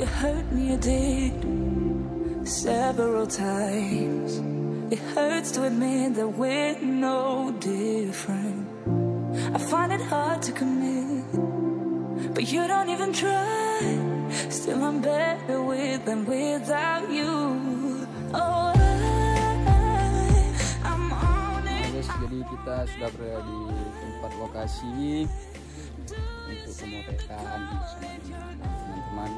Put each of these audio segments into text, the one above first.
You hurt me, you did, several times. It hurts to admit that we're no different. I find it hard to commit, but you don't even try. Still I'm better with than without you. Oh, I'm on it. Guys, jadi kita sudah berada di tempat lokasi untuk pemotretan bersama dengan teman-teman.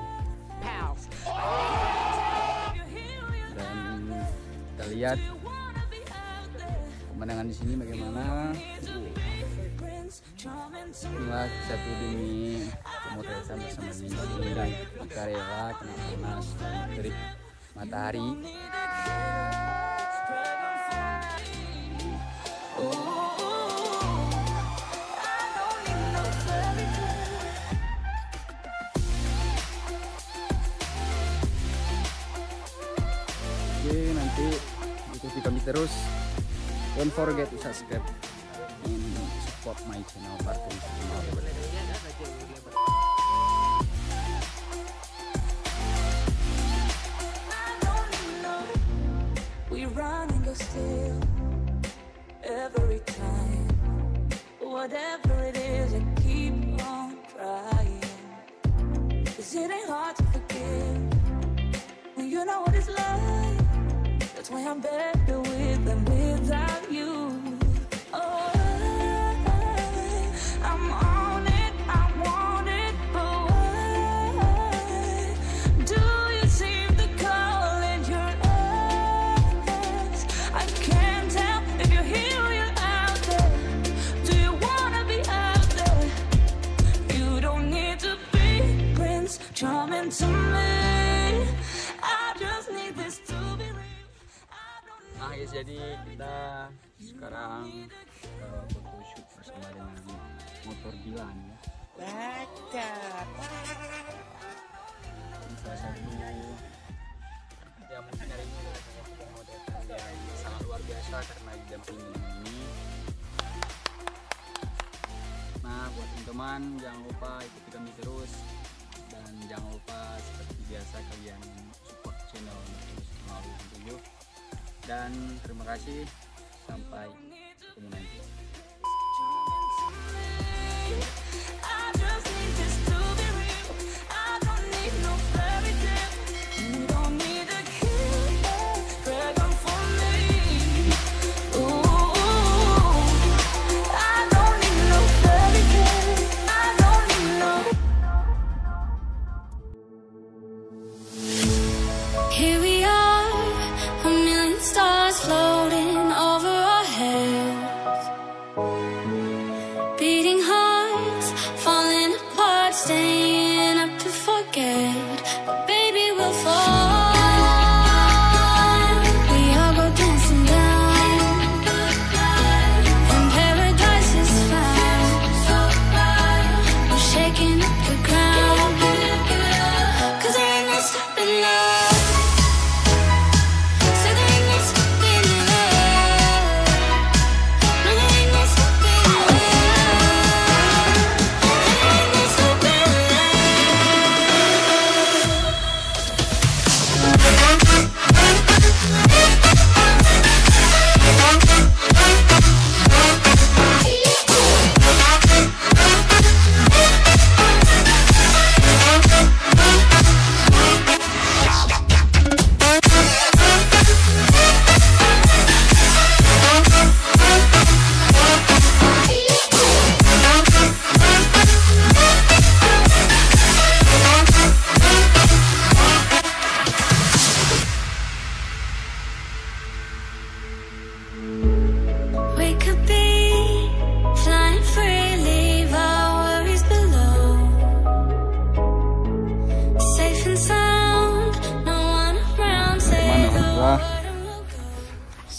Dan kita lihat pemandangan di sini bagaimana. Inilah satu demi pemotretan bersama Lini dan kita rela kena panas dan terik matahari. Oke, nanti ikuti kami terus. Don't forget to subscribe and support my channel Parto. We run and go still every time. Whatever it is, I keep on trying. 'Cause it ain't hard to forgive when you know what it's like. That's why I'm better with than without you. Oh, I'm on it, I want it, but why do you seem to call in your eyes? I can't tell if you're here or you're out there. Do you wanna be out there? You don't need to be Prince Charming to me. I just need this to be real. Nah guys, jadi kita sekarang photoshoot bersama dengan motor Dilan ya. Baca. Ini salah satu yang mungkin hari ini adalah pemotretan yang sangat luar biasa karena didampingi ini. Nah buat teman-teman jangan lupa ikuti kami terus dan jangan lupa seperti biasa kalian support channel melalui video. Dan terima kasih, sampai ketemu nanti. Here we are, a million stars floating over our heads, beating hearts, falling apart, staying up to forget. But baby, we'll fall. We all go dancing down, and paradise is found. We're shaking up the ground, 'cause there ain't no stopping us.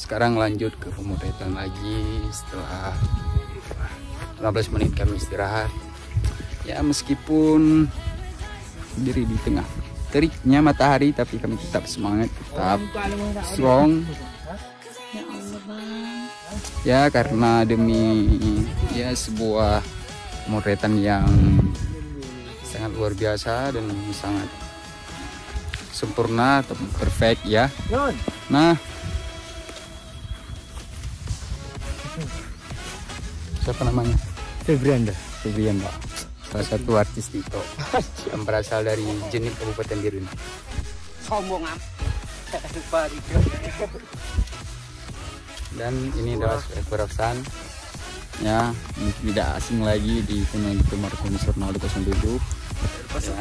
Sekarang lanjut ke pemotretan lagi setelah 15 menit kami istirahat. Ya meskipun berdiri di tengah teriknya matahari, tapi kami tetap semangat, tetap strong. Ya Allah bang. Ya karena demi ya sebuah pemotretan yang sangat luar biasa dan sangat sempurna atau perfect ya. Nah, siapa namanya? Febrianda, salah satu artis TikTok yang berasal dari Jenip, Kabupaten Biren. Sombong am. Dan ini adalah Peraksan ya, tidak asing lagi di channel YouTube Marconi Ronaldo 07 ya.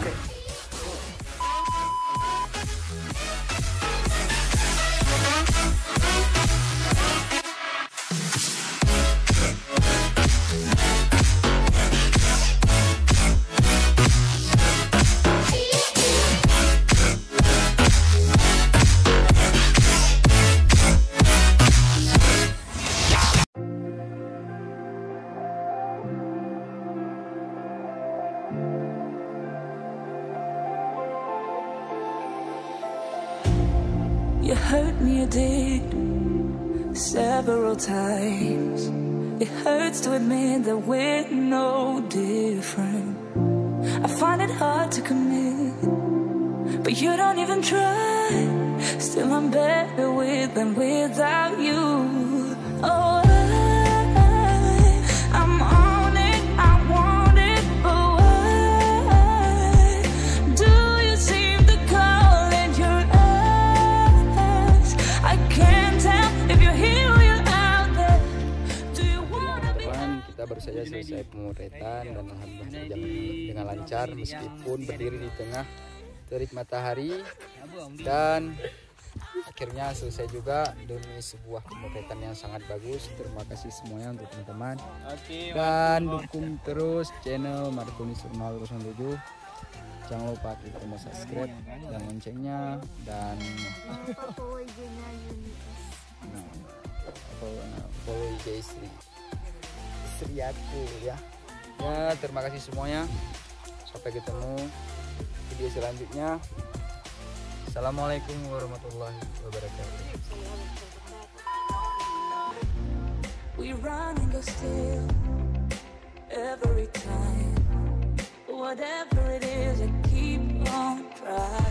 You hurt me, you did, several times. It hurts to admit that we're no different. I find it hard to commit, but you don't even try. Still I'm better with than without you. Oh, I'm on it, I want it, but why do you seem to call it your eyes? I can't tell if you're here or you're out there. Do you wanna be? Kita baru saja selesai pemotretan dan alhamdulillah berjalan dengan lancar meskipun berdiri di tengah terik matahari, dan akhirnya selesai juga demi sebuah pemotretan yang sangat bagus. Terima kasih semuanya untuk teman-teman, dan dukung terus channel Marconi Ronaldo 07. Jangan lupa klik tombol subscribe dan loncengnya, dan follow IG istri aku ya. Ya, terima kasih semuanya. Sampai ketemu video selanjutnya. Assalamualaikum warahmatullahi wabarakatuh. We run and go still every time. Whatever it is, I keep on trying.